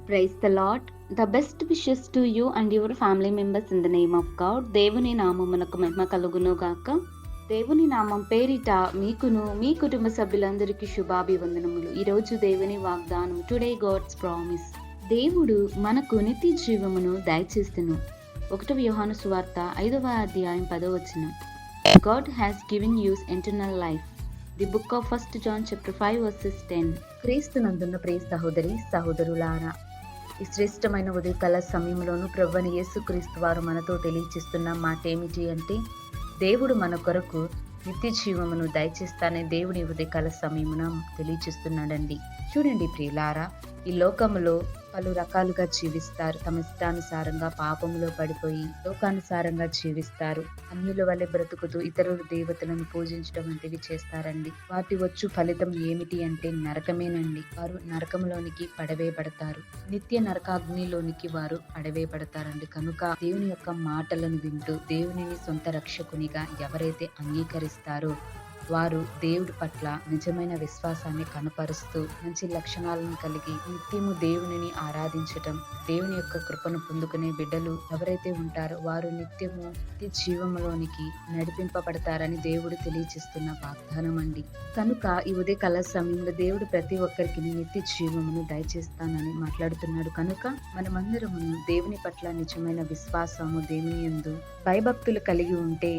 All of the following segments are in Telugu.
Praise the lord. The best wishes to you and your family members in the name of God. దేవుని నామమునకు మహిమ కలుగును గాక. దేవుని నామం పేరిట మీకును మీ కుటుంబ సభ్యులందరికీ శుభాభివందనములు. ఈరోజు దేవుని వాగ్దానం, టుడే గాడ్స్ ప్రామిస్. దేవుడు మనకు నిత్య జీవమును దయచేస్తును. 1 యోహాను సువార్త 5వ అధ్యాయం 10వ వచనం. God has given you eternal life. The book of 1 John chapter 5 verses 10. క్రీస్తునందున్న ప్రియ సహోదరి సహోదరులారా, ఈ శ్రేష్టమైన ఉదయకాల సమయంలోనూ ప్రభువైన యేసుక్రీస్తు వారు మనతో తెలియచేస్తున్న మాట ఏమిటి అంటే, దేవుడు మన కొరకు నిత్య జీవమును దయచేస్తానే దేవుని ఉదయకాల సమయమున తెలియచేస్తున్నాడండి. చూడండి ప్రియులారా, ఈ లోకములో పలు రకాలుగా జీవిస్తారు. తమ ఇష్టానుసారంగా పాపములో పడిపోయి లోకానుసారంగా జీవిస్తారు. అన్యుల వలె బ్రతుకుతూ ఇతరుల దేవతలను పూజించడం వంటివి చేస్తారండి. వాటి వచ్చు ఫలితం ఏమిటి అంటే నరకమేనండి. వారు నరకంలోనికి పడవేయబడతారు. నిత్య నరకాగ్నిలోనికి వారు పడవేయబడతారండి. కనుక దేవుని యొక్క మాటలను వింటూ దేవునిని సొంత రక్షకునిగా ఎవరైతే అంగీకరిస్తారో వారు దేవుడి పట్ల నిజమైన విశ్వాసాన్ని కనపరుస్తూ మంచి లక్షణాలను కలిగి నిత్యము దేవునిని ఆరాధించటం, దేవుని యొక్క కృపను పొందుకునే బిడ్డలు ఎవరైతే ఉంటారో వారు నిత్యము నిత్య జీవములోనికి నడిపింపబడతారని దేవుడు తెలియచేస్తున్న వాగ్దానం అండి. కనుక ఈ ఉదయకాల సమయంలో దేవుడు ప్రతి ఒక్కరికి నిత్య జీవమును దయచేస్తానని మాట్లాడుతున్నాడు. కనుక మనమందరము దేవుని పట్ల నిజమైన విశ్వాసము, దేవుని యందు భయభక్తులు కలిగి ఉంటే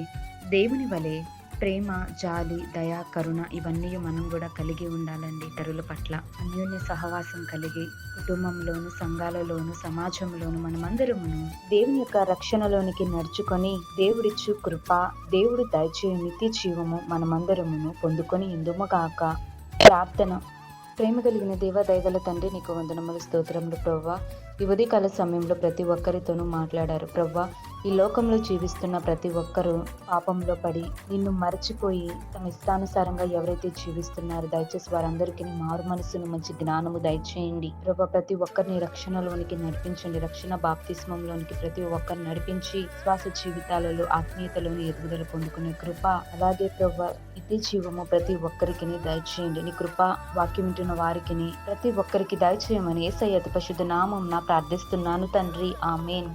దేవుని వలె ప్రేమ, జాలి, దయ, కరుణ ఇవన్నీ మనం కూడా కలిగి ఉండాలండి. ఇతరుల పట్ల అన్యోన్య సహవాసం కలిగి కుటుంబంలోను, సంఘాలలోను, సమాజంలోను మనమందరమును దేవుని యొక్క రక్షణలోనికి నడుచుకొని దేవుడిచ్చు కృప, దేవుడు దయచే నిత్య జీవము మనమందరమును పొందుకొని ఇందుముగాక. ప్రార్థన. ప్రేమ కలిగిన దేవ, దయగల తండ్రి, నీకు వందనములు, స్తోత్రములు ప్రభువా. ఈ ఉదయకాల సమయంలో ప్రతి ఒక్కరితోనూ మాట్లాడారు ప్రభువా. ఈ లోకంలో జీవిస్తున్న ప్రతి ఒక్కరూ పాపంలో పడి నిన్ను మరచిపోయి తమ ఇష్టానుసారంగా ఎవరైతే జీవిస్తున్నారో దయచేసి వారందరికీ మారు మనసును, మంచి జ్ఞానము దయచేయండి ప్రభువా. ప్రతి ఒక్కరిని రక్షణలోనికి నడిపించండి. రక్షణ బాప్తిస్మంలోనికి ప్రతి ఒక్కరిని నడిపించి శ్వాస జీవితాలలో ఆత్మీయతలోని ఎదుగుదల పొందుకునే కృప, అలాగే ప్రభువా నిత్య జీవము ప్రతి ఒక్కరికి దయచేయండి. నీ కృప వాక్యం వింటున్న వారికి ప్రతి ఒక్కరికి దయచేయమని యేసయ్య అతి పరిశుద్ధ నామమున ప్రార్థిస్తున్నాను తండ్రి. ఆమేన్.